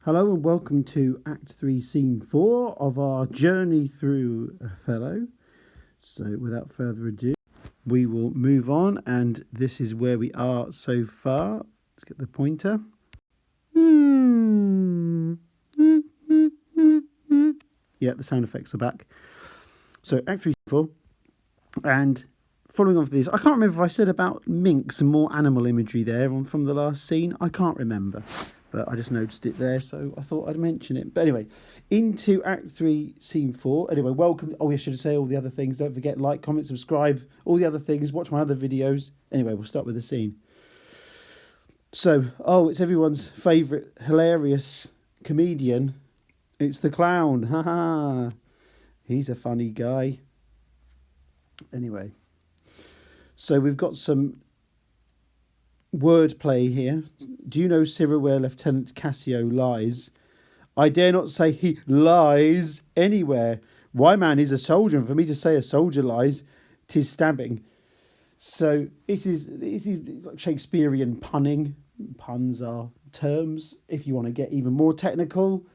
Hello and welcome to Act 3, Scene 4 of our journey through Othello. So without further ado, we will move on, and this is where we are so far. Let's get the pointer. Yeah, the sound effects are back. So Act 3, Scene 4, and following on from this, I can't remember if I said about minks and more animal imagery there from the last scene. I can't remember. But I just noticed it there, so I thought I'd mention it. But anyway, into Act 3, Scene 4. Anyway, welcome. Oh, I should say all the other things. Don't forget, like, comment, subscribe, all the other things. Watch my other videos. Anyway, we'll start with the scene. So, it's everyone's favourite hilarious comedian. It's the clown. Ha ha. He's a funny guy. Anyway, so we've got some wordplay here. Do you know, Cyril, where Lieutenant Cassio lies? I dare not say he lies anywhere. Why, man, he's a soldier, and for me to say a soldier lies, 'tis stabbing. So this is like Shakespearean punning. Puns are terms. If you want to get even more technical,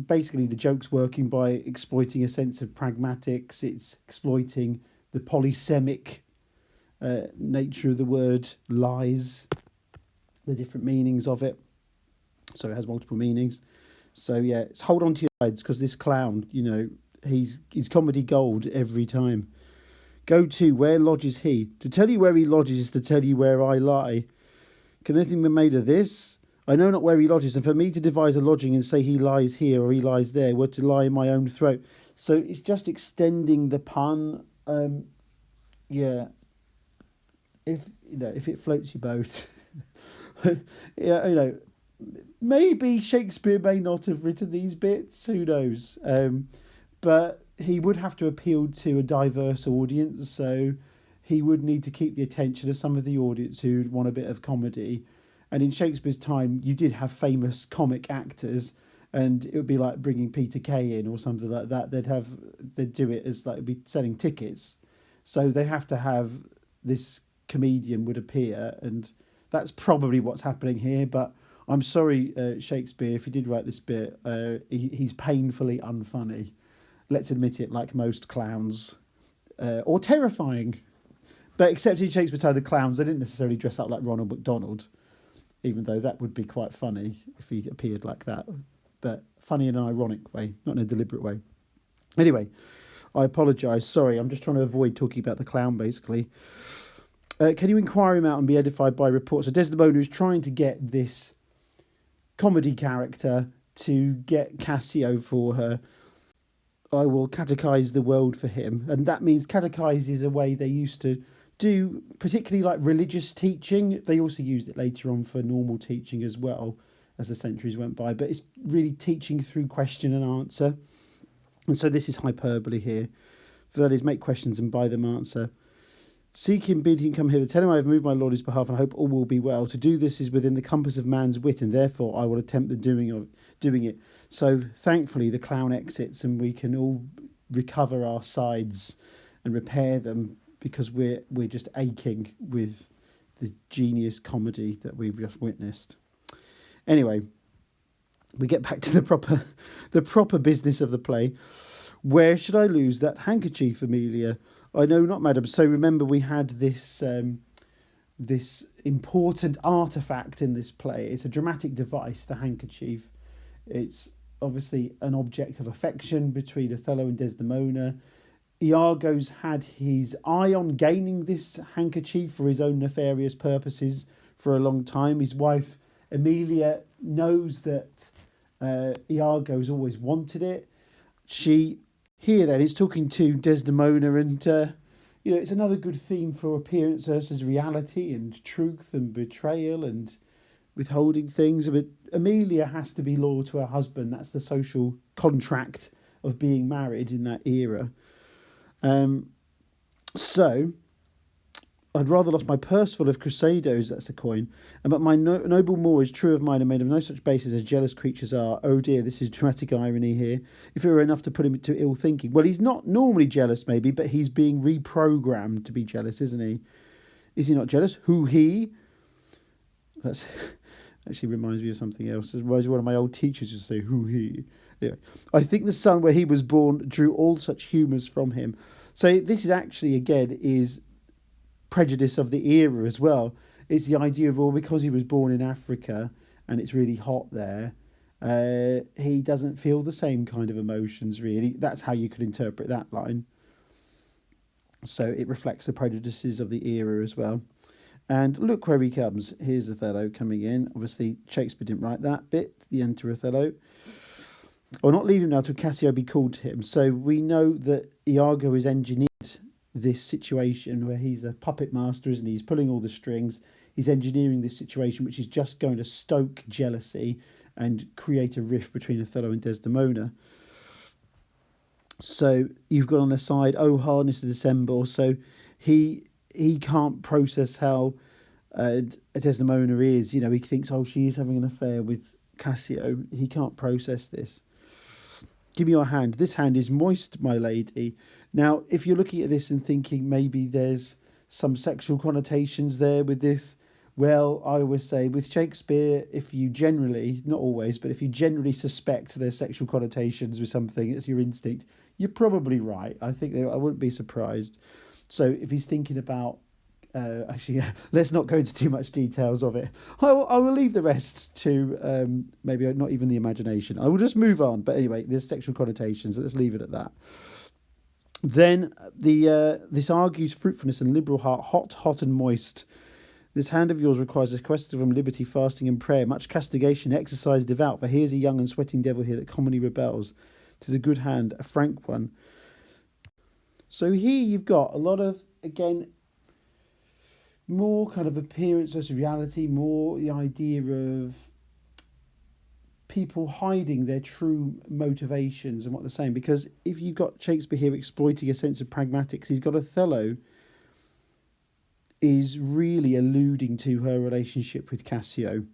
basically the joke's working by exploiting a sense of pragmatics. It's exploiting the polysemic nature of the word lies, the different meanings of it. So it has multiple meanings. So yeah, it's hold on to your sides, because this clown, he's comedy gold every time. Go to, where lodges he? To tell you where he lodges is to tell you where I lie. Can anything be made of this? I know not where he lodges, and for me to devise a lodging and say he lies here or he lies there were to lie in my own throat. So it's just extending the pun. Yeah. If it floats your boat, maybe Shakespeare may not have written these bits. Who knows? But he would have to appeal to a diverse audience, so he would need to keep the attention of some of the audience who'd want a bit of comedy. And in Shakespeare's time, you did have famous comic actors, and it would be like bringing Peter Kay in or something like that. They'd do it as like, it'd be selling tickets, so they have to have this comedian would appear, and that's probably what's happening here. But I'm sorry, Shakespeare, if you did write this bit, he's painfully unfunny. Let's admit it, like most clowns, or terrifying. But except in Shakespeare's time, the clowns, they didn't necessarily dress up like Ronald McDonald, even though that would be quite funny if he appeared like that. But funny in an ironic way, not in a deliberate way. Anyway, I apologise. Sorry, I'm just trying to avoid talking about the clown, basically. Can you inquire him out and be edified by reports? So Desdemona is trying to get this comedy character to get Cassio for her. I will catechise the world for him. And that means catechise is a way they used to do, particularly like religious teaching. They also used it later on for normal teaching as well, as the centuries went by. But it's really teaching through question and answer. And so this is hyperbole here. For that is, make questions and by them answer. Seek him, bid him come hither. Tell him I have moved my Lord his behalf, and I hope all will be well. To do this is within the compass of man's wit, and therefore I will attempt the doing it. So thankfully the clown exits, and we can all recover our sides and repair them, because we're just aching with the genius comedy that we've just witnessed. Anyway, we get back to the proper business of the play. Where should I lose that handkerchief, Amelia? I know not, madam. So remember, we had this this important artefact in this play. It's a dramatic device, the handkerchief. It's obviously an object of affection between Othello and Desdemona. Iago's had his eye on gaining this handkerchief for his own nefarious purposes for a long time. His wife, Amelia, knows that Iago's always wanted it. She... Here then, he's talking to Desdemona, and it's another good theme for appearance versus reality, and truth and betrayal and withholding things. But Amelia has to be loyal to her husband. That's the social contract of being married in that era. So I'd rather lost my purse full of crusados, that's a coin, but my noble Moor is true of mine and made of no such basis as jealous creatures are. Oh dear, this is dramatic irony here. If it were enough to put him to ill thinking. Well, he's not normally jealous, maybe, but he's being reprogrammed to be jealous, isn't he? Is he not jealous? Who, he? That's Actually reminds me of something else. It reminds me of one of my old teachers used to say, who he. Yeah. I think the son where he was born drew all such humours from him. So this is actually, again, is prejudice of the era as well. It's the idea of, well, because he was born in Africa and it's really hot there, he doesn't feel the same kind of emotions, really. That's how you could interpret that line. So it reflects the prejudices of the era as well. And look where he comes. Here's Othello coming in. Obviously, Shakespeare didn't write that bit, the enter Othello. Or not leave him now till Cassio be called to him. So we know that Iago has engineered this situation where he's a puppet master, isn't he? He's pulling all the strings. He's engineering this situation which is just going to stoke jealousy and create a rift between Othello and Desdemona. So you've got on the side, oh, hardness to dissemble. So he can't process how Desdemona is. You know, he thinks, oh, she is having an affair with Cassio. He can't process this. Give me your hand. This hand is moist, my lady. Now, if you're looking at this and thinking maybe there's some sexual connotations there with this, well, I always say with Shakespeare, if you generally, not always, but if you generally suspect there's sexual connotations with something, it's your instinct, you're probably right. I think I wouldn't be surprised. So if he's thinking about, actually, let's not go into too much details of it. I will leave the rest to maybe not even the imagination. I will just move on. But anyway, there's sexual connotations. Let's leave it at that. Then this argues fruitfulness and liberal heart, hot and moist. This hand of yours requires a quest from liberty, fasting and prayer, much castigation, exercise devout, for here's a young and sweating devil here that commonly rebels. 'Tis a good hand, a frank one. So here you've got a lot of, again, more kind of appearance versus reality, more the idea of people hiding their true motivations and what they're saying. Because if you've got Shakespeare here exploiting a sense of pragmatics, he's got Othello is really alluding to her relationship with Cassio.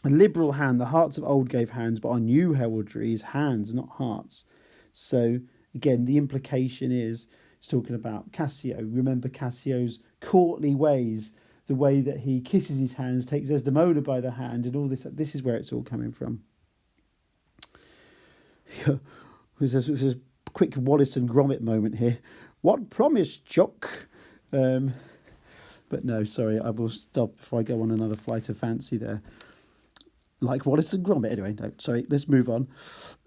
A liberal hand, the hearts of old gave hands, but our new heraldry is hands, not hearts. So again, the implication is it's talking about Cassio. Remember Cassio's courtly ways, the way that he kisses his hands, takes Desdemona by the hand, and all this. This is where it's all coming from. There's a quick Wallace and Gromit moment here. What promise, Jock? But no, sorry, I will stop before I go on another flight of fancy there. Like Wallace and Gromit. Anyway, no, sorry, let's move on.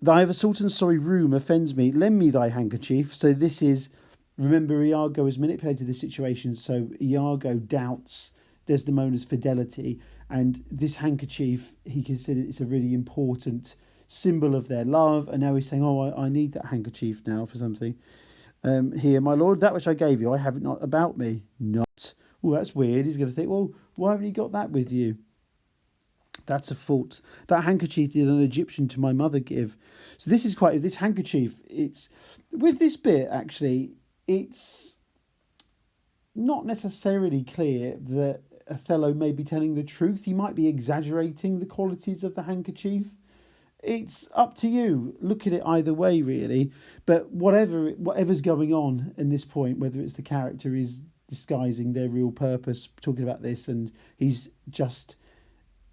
Thy of a sultan's sorry room offends me. Lend me thy handkerchief. So this is, remember, Iago has manipulated the situation. So Iago doubts Desdemona's fidelity. And this handkerchief, he considered it's a really important symbol of their love. And now he's saying, oh, I need that handkerchief now for something. Here, my lord, that which I gave you, I have it not about me. Not. Oh, that's weird. He's going to think, well, why haven't you got that with you? That's a fault. That handkerchief did an Egyptian to my mother give. So this is this handkerchief, it's, with this bit, actually, it's not necessarily clear that Othello may be telling the truth. He might be exaggerating the qualities of the handkerchief. It's up to you. Look at it either way, really. But whatever's going on in this point, whether it's the character is disguising their real purpose, talking about this, and he's just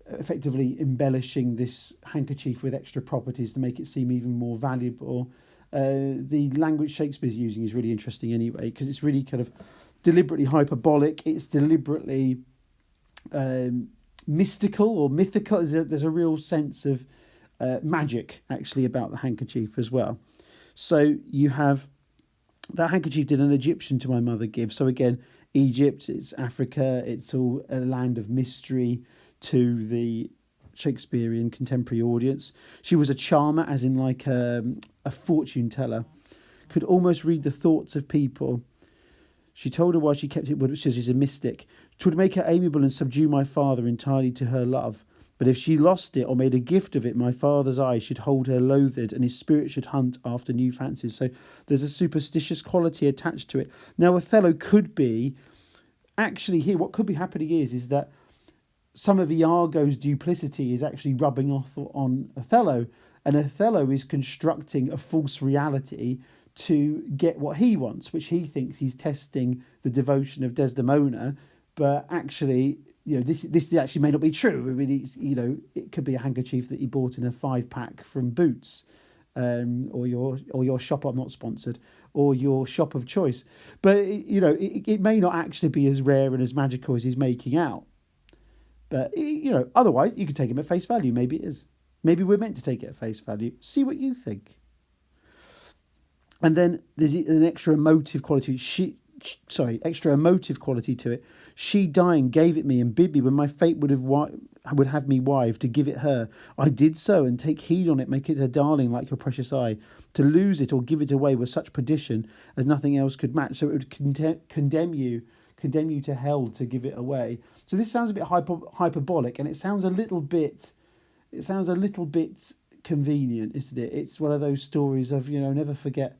effectively embellishing this handkerchief with extra properties to make it seem even more valuable. The language Shakespeare's using is really interesting anyway, because it's really kind of deliberately hyperbolic. It's deliberately mystical or mythical. There's a real sense of magic actually about the handkerchief as well. So you have that handkerchief did an Egyptian to my mother give. So again, Egypt, it's Africa, it's all a land of mystery to the Shakespearean contemporary audience. She was a charmer, as in like a fortune teller, could almost read the thoughts of people. She told her why she kept it, which is a mystic. 'Twould make her amiable and subdue my father entirely to her love. But if she lost it or made a gift of it, my father's eye should hold her loathed, and his spirit should hunt after new fancies. So there's a superstitious quality attached to it. Now, Othello could be, actually here, what could be happening is that some of Iago's duplicity is actually rubbing off on Othello, and Othello is constructing a false reality to get what he wants, which he thinks he's testing the devotion of Desdemona, but actually this actually may not be true. I mean, it could be a handkerchief that he bought in a 5-pack from Boots, or your shop. I'm not sponsored, or your shop of choice. But it may not actually be as rare and as magical as he's making out. But otherwise, you could take him at face value. Maybe it is. Maybe we're meant to take it at face value. See what you think. And then there's an extra emotive quality. Extra emotive quality to it. She dying gave it me and bid me when my fate would have me wive to give it her. I did so, and take heed on it, make it a darling like your precious eye. To lose it or give it away was such perdition as nothing else could match. So it would condemn you to hell to give it away. So this sounds a bit hyperbolic, and it sounds a little bit convenient, isn't it? It's one of those stories of never forget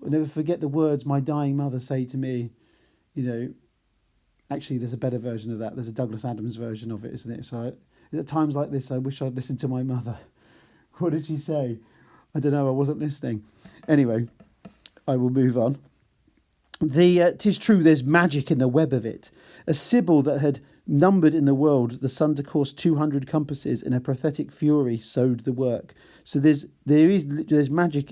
the words my dying mother say to me. Actually, there's a better version of that. There's a Douglas Adams version of it, isn't it? So at times like this, I wish I'd listened to my mother. What did she say? I don't know. I wasn't listening. Anyway, I will move on. 'Tis true there's magic in the web of it. A Sibyl that had numbered in the world the sun to course 200 compasses in a pathetic fury sewed the work. So there's magic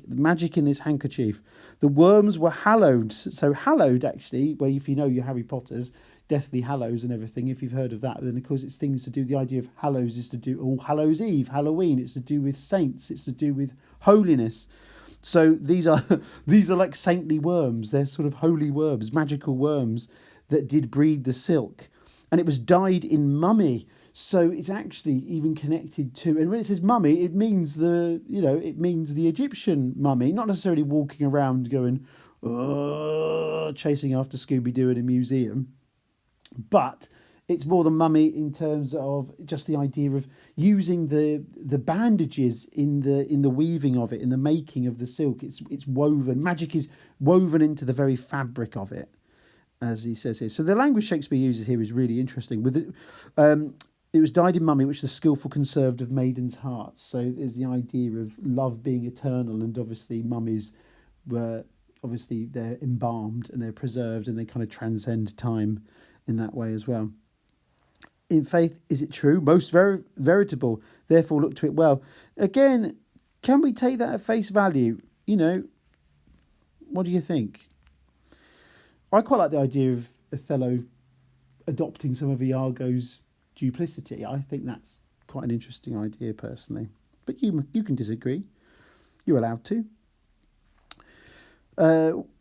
in this handkerchief. The worms were hallowed. So hallowed, actually, well, if you know your Harry Potters, Deathly Hallows and everything, if you've heard of that, then of course it's things to do. The idea of Hallows is to do All Hallows Eve, Halloween. It's to do with saints. It's to do with holiness. So these are like saintly worms. They're sort of holy worms, magical worms that did breed the silk. And it was dyed in mummy. So it's actually even connected to, and when it says mummy, it means the Egyptian mummy, not necessarily walking around going, chasing after Scooby-Doo in a museum. But it's more the mummy in terms of just the idea of using the bandages in the weaving of it, in the making of the silk. It's woven. Magic is woven into the very fabric of it, as he says here. So the language Shakespeare uses here is really interesting. It was dyed in mummy, which the skillful conserved of maidens' hearts. So there's the idea of love being eternal, and obviously mummies were they're embalmed and they're preserved and they kind of transcend time in that way as well. In faith, is it true? Most veritable, therefore look to it well. Again, can we take that at face value? What do you think? I quite like the idea of Othello adopting some of Iago's duplicity. I think that's quite an interesting idea personally. But you can disagree. You're allowed to.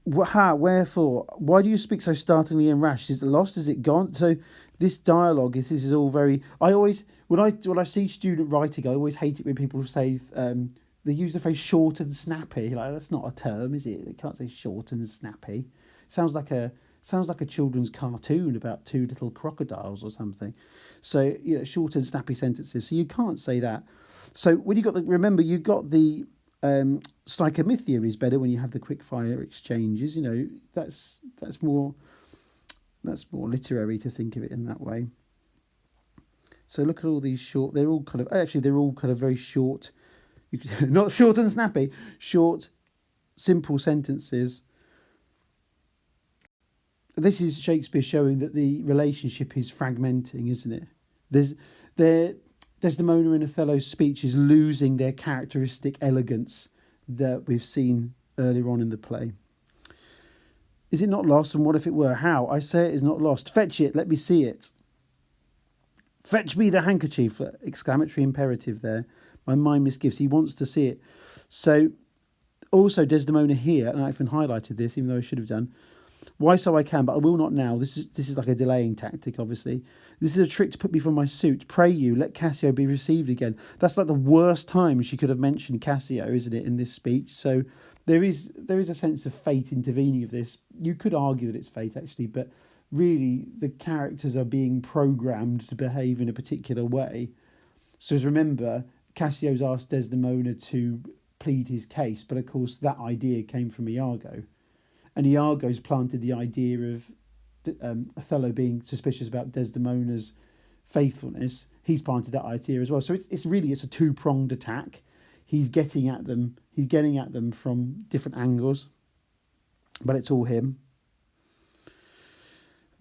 Wherefore? Why do you speak so startlingly and rash? Is it lost? Is it gone? So this dialogue, this is all very. I always when I see student writing, I always hate it when people say they use the phrase short and snappy. Like, that's not a term, is it? They can't say short and snappy. Sounds like a children's cartoon about two little crocodiles or something. So short and snappy sentences. So you can't say that. So when you got the Stichomythia is better when you have the quick fire exchanges. That's more literary to think of it in that way. So look at all these short. They're all kind of very short. Not short and snappy. Short, simple sentences. This is Shakespeare showing that the relationship is fragmenting, isn't it? Desdemona and Othello's speech is losing their characteristic elegance that we've seen earlier on in the play. Is it not lost? And what if it were? How? I say it is not lost. Fetch it. Let me see it. Fetch me the handkerchief. Exclamatory imperative there. My mind misgives. He wants to see it. So also Desdemona here, and I even highlighted this, even though I should have done. Why so I can, but I will not now. This is like a delaying tactic, obviously. This is a trick to put me from my suit. Pray you, let Cassio be received again. That's like the worst time she could have mentioned Cassio, isn't it, in this speech? So there is a sense of fate intervening of this. You could argue that it's fate, actually, but really the characters are being programmed to behave in a particular way. So as remember, Cassio's asked Desdemona to plead his case, but of course that idea came from Iago. And Iago's planted the idea of Othello being suspicious about Desdemona's faithfulness. He's planted that idea as well. So it's a two-pronged attack. He's getting at them from different angles, but it's all him.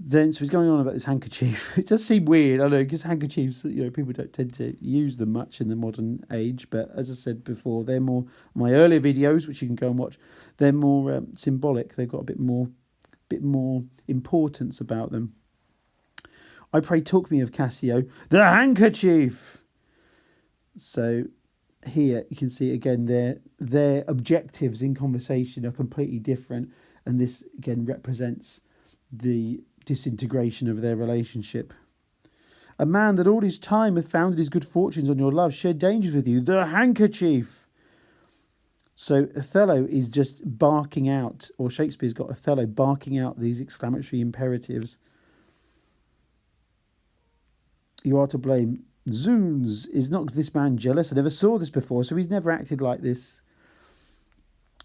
Then, so he's going on about this handkerchief. It does seem weird, I know, because handkerchiefs, people don't tend to use them much in the modern age. But as I said before, they're more, my earlier videos, which you can go and watch, they're more symbolic. They've got a bit more importance about them. I pray talk me of Cassio, the handkerchief. So here you can see again their objectives in conversation are completely different, and this again represents the disintegration of their relationship. A man that all his time hath founded his good fortunes on your love, shared dangers with you, the handkerchief. So Othello is just barking out, or Shakespeare's got Othello barking out these exclamatory imperatives. You are to blame. Zoons, is not this man jealous? I never saw this before, so he's never acted like this.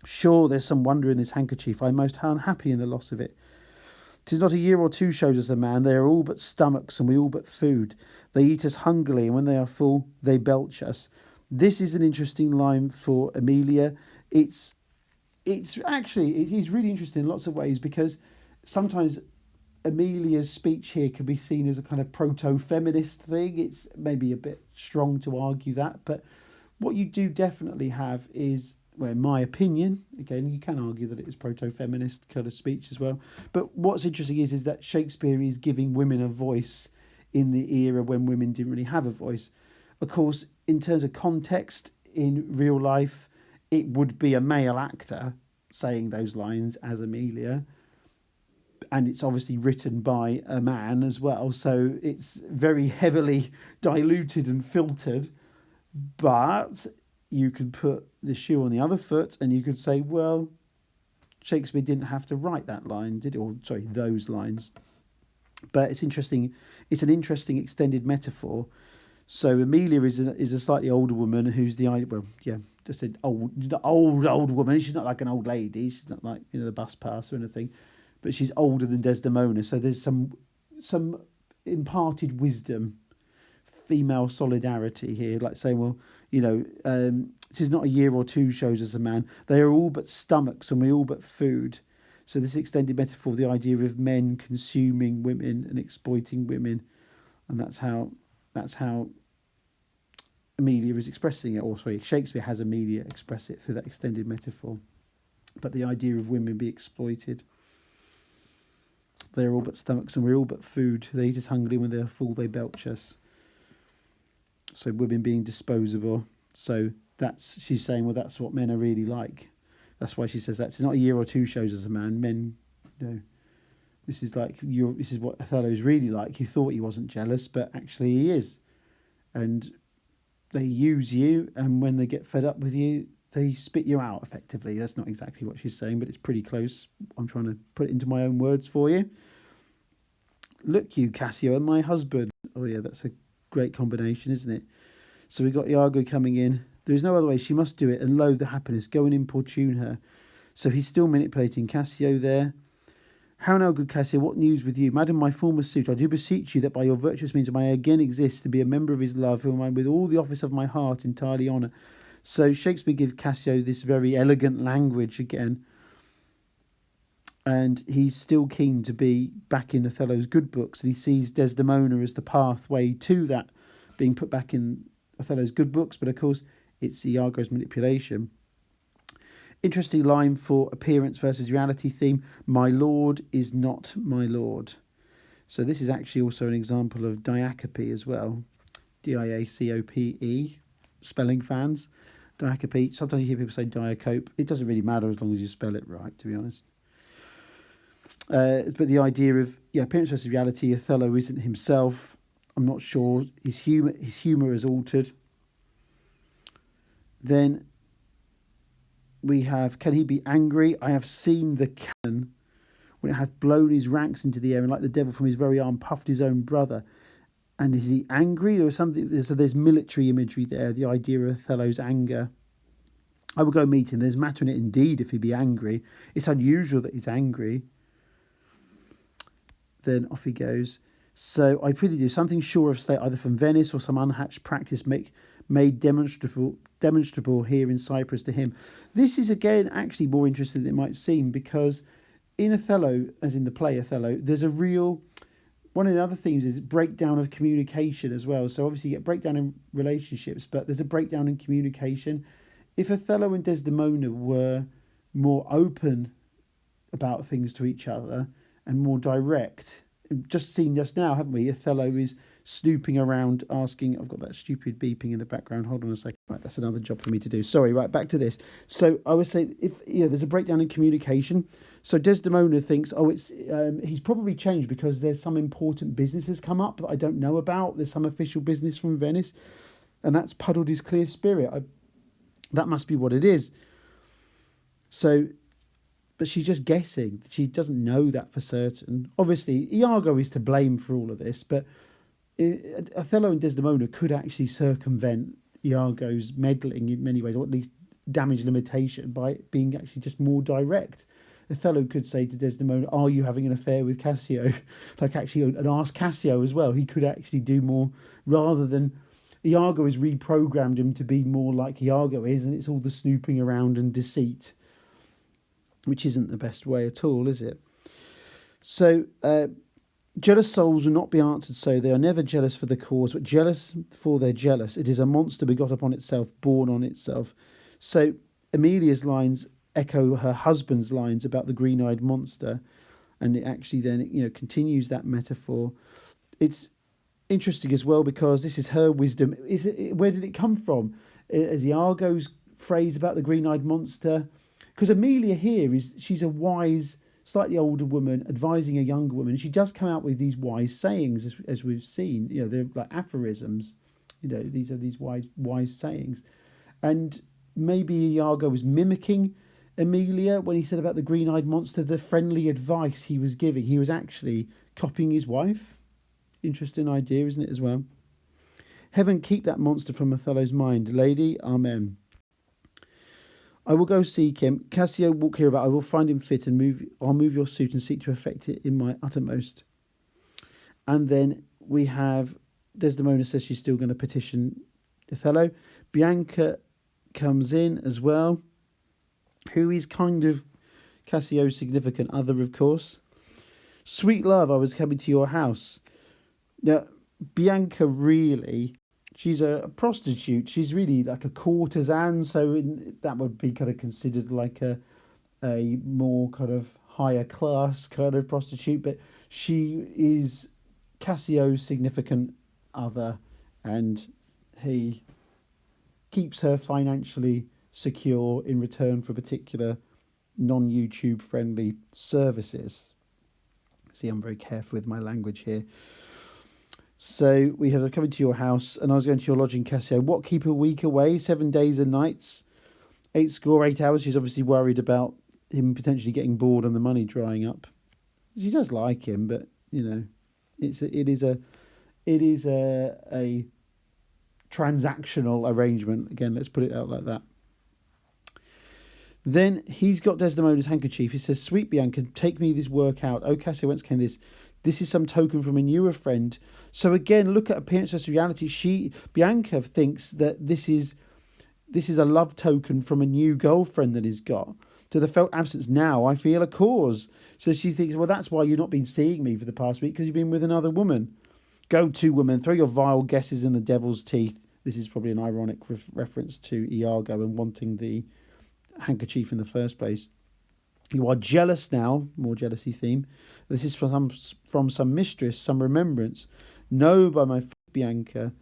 Sure, there's some wonder in this handkerchief. I'm most unhappy in the loss of it. 'Tis not a year or two, shows us a man. They are all but stomachs, and we all but food. They eat us hungrily, and when they are full, they belch us. This is an interesting line for Emilia. It is really interesting in lots of ways, because sometimes Emilia's speech here can be seen as a kind of proto-feminist thing. It's maybe a bit strong to argue that, but what you do definitely have is, well, in my opinion, again, you can argue that it is proto-feminist kind of speech as well. But what's interesting is that Shakespeare is giving women a voice in the era when women didn't really have a voice. Of course, in terms of context, in real life, it would be a male actor saying those lines as Emilia. And it's obviously written by a man as well. So it's very heavily diluted and filtered. But you could put the shoe on the other foot and you could say, well, Shakespeare didn't have to write that line, did he? Or, sorry, those lines. But it's interesting. It's an interesting extended metaphor. So Emilia is a slightly older woman who's just an old woman. She's not like an old lady. She's not like, the bus pass or anything. But she's older than Desdemona. So there's some imparted wisdom, female solidarity here. Like saying, well, this is not a year or two, shows us a man. They are all but stomachs, and we all but food. So this extended metaphor, the idea of men consuming women and exploiting women, and that's how Emilia is expressing it. Or sorry, Shakespeare has Emilia express it through that extended metaphor. But the idea of women be exploited. They are all but stomachs, and we're all but food. They eat us hungrily, when they are full, they belch us. So women being disposable. So she's saying, well, that's what men are really like. That's why she says that. It's not a year or two, shows us a man. Men, this is what Othello is really like. You thought he wasn't jealous, but actually he is. And they use you, and when they get fed up with you, they spit you out, effectively. That's not exactly what she's saying, but it's pretty close. I'm trying to put it into my own words for you. Look, you, Cassio, and my husband. Oh, yeah, that's a great combination, isn't it? So we got Iago coming in. There is no other way. She must do it, and lo, the happiness. Go and importune her. So he's still manipulating Cassio there. How now, good Cassio, what news with you? Madam, my former suit, I do beseech you that by your virtuous means I may again exist to be a member of his love, whom I with all the office of my heart entirely honour. So Shakespeare gives Cassio this very elegant language again. And he's still keen to be back in Othello's good books. And he sees Desdemona as the pathway to that, being put back in Othello's good books. But of course, it's Iago's manipulation. Interesting line for appearance versus reality theme. My lord is not my lord. So this is actually also an example of diacope as well. Diacope, spelling fans. Diacope. Sometimes you hear people say diacope. It doesn't really matter as long as you spell it right, to be honest. But the idea of appearance versus reality. Othello isn't himself. I'm not sure. His humour is altered. Then we have, can he be angry? I have seen the cannon when it hath blown his ranks into the air, and like the devil from his very arm puffed his own brother. And is he angry or something? So there's military imagery there, the idea of Othello's anger. I will go meet him. There's matter in it indeed if he be angry. It's unusual that he's angry. Then off he goes. So I prithee do something sure of state, either from Venice or some unhatched practice made demonstrable here in Cyprus to him. This is again actually more interesting than it might seem, because in Othello, as in the play Othello, there's a real... One of the other themes is breakdown of communication as well. So obviously you get breakdown in relationships, but there's a breakdown in communication. If Othello and Desdemona were more open about things to each other and more direct, just seen just now, haven't we? Othello is snooping around asking... I've got that stupid beeping in the background. Hold on a second. Right, that's another job for me to do. Sorry, right, back to this. So I would say, if there's a breakdown in communication. So Desdemona thinks, it's he's probably changed because there's some important business has come up that I don't know about. There's some official business from Venice, and that's puddled his clear spirit. That must be what it is. So, but she's just guessing. She doesn't know that for certain. Obviously, Iago is to blame for all of this, but Othello and Desdemona could actually circumvent Iago's meddling in many ways, or at least damage limitation, by being actually just more direct. Othello could say to Desdemona, "Are you having an affair with Cassio?" And ask Cassio as well. He could actually do more, rather than Iago has reprogrammed him to be more like Iago is, and it's all the snooping around and deceit, which isn't the best way at all, is it? So, jealous souls will not be answered so. They are never jealous for the cause, but jealous for they're jealous. It is a monster begot upon itself, born on itself. So Amelia's lines echo her husband's lines about the green-eyed monster, and it actually then continues that metaphor. It's interesting as well because this is her wisdom. Where did it come from? Is Iago's phrase about the green-eyed monster? Because Amelia here she's a wise, slightly older woman advising a younger woman. She does come out with these wise sayings, as we've seen. They're like aphorisms. These are these wise sayings, and maybe Iago was mimicking Amelia when he said about the green-eyed monster, the friendly advice he was giving. He was actually copying his wife. Interesting idea, isn't it, as well? Heaven keep that monster from Othello's mind. Lady, amen. I will go seek him. Cassio walk here about. I will find him fit and I'll move your suit and seek to effect it in my uttermost. And then we have Desdemona says she's still going to petition Othello. Bianca comes in as well, who is kind of Cassio's significant other, of course. Sweet love, I was coming to your house. Now, Bianca really, she's a prostitute. She's really like a courtesan, so that would be kind of considered like a more kind of higher class kind of prostitute. But she is Cassio's significant other, and he keeps her financially secure in return for particular non-YouTube friendly services. See, I'm very careful with my language here. So we have coming to your house, and I was going to your lodging, Cassio. What, keep a week away, 7 days and nights, 8 hours. She's obviously worried about him potentially getting bored and the money drying up. She does like him, but it is a transactional arrangement. Again, let's put it out like that. Then he's got Desdemona's handkerchief. He says, "Sweet Bianca, take me this work out. Oh, Cassio, whence came this? This is some token from a newer friend." So again, look at appearance versus reality. Bianca thinks that this is a love token from a new girlfriend that he's got. To the felt absence now, I feel a cause. So she thinks, well, that's why you've not been seeing me for the past week, because you've been with another woman. Go to, woman, throw your vile guesses in the devil's teeth. This is probably an ironic reference to Iago and wanting the handkerchief in the first place. You are jealous now, more jealousy theme. This is from some mistress, some remembrance. No, by my Bianca.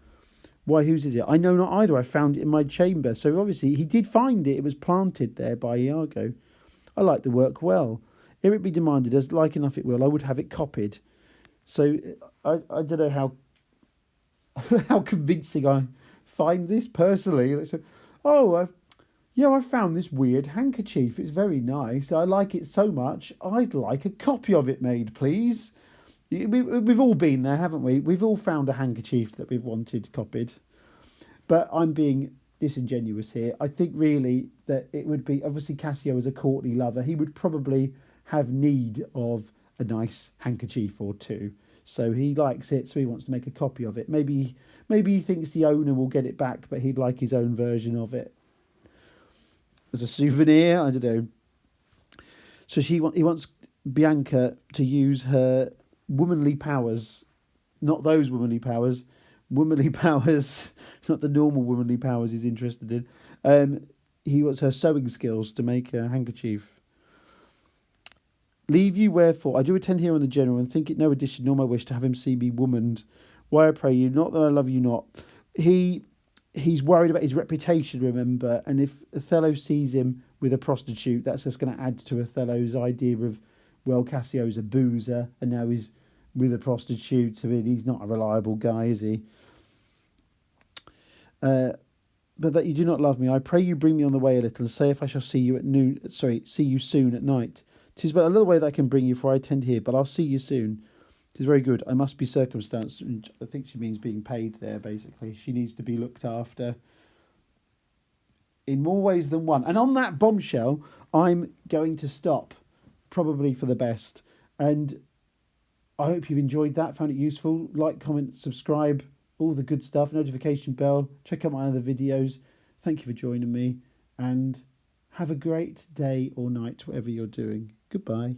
Why, whose is it? I know not either. I found it in my chamber. So obviously he did find it. It was planted there by Iago. I like the work well. Ere it be demanded, as like enough it will, I would have it copied. So I don't know how convincing I find this personally. So, I found this weird handkerchief. It's very nice. I like it so much. I'd like a copy of it made, please. We've all been there, haven't we? We've all found a handkerchief that we've wanted copied. But I'm being disingenuous here. I think really that it would be, obviously Cassio is a courtly lover. He would probably have need of a nice handkerchief or two. So he likes it, so he wants to make a copy of it. Maybe he thinks the owner will get it back, but he'd like his own version of it as a souvenir. I don't know. So he wants Bianca to use her womanly powers, not those womanly powers, not the normal womanly powers he's interested in. He wants her sewing skills to make a handkerchief. Leave you wherefore I do attend here on the general, and think it no addition nor my wish to have him see me womaned. Why I pray you, not that I love you not. He's worried about his reputation, remember, and if Othello sees him with a prostitute, that's just going to add to Othello's idea of, well, Cassio's a boozer, and now he's with a prostitute. I mean, he's not a reliable guy, is he? But that you do not love me, I pray you bring me on the way a little, and say if I shall see you at noon. Sorry, see you soon at night. 'Tis but a little way that I can bring you, for I attend here, but I'll see you soon. 'Tis very good. I must be circumstanced. I think she means being paid there, basically. She needs to be looked after in more ways than one. And on that bombshell, I'm going to stop, probably for the best. And I hope you've enjoyed that, found it useful. Like, comment, subscribe, all the good stuff, notification bell. Check out my other videos. Thank you for joining me, and have a great day or night, whatever you're doing. Goodbye.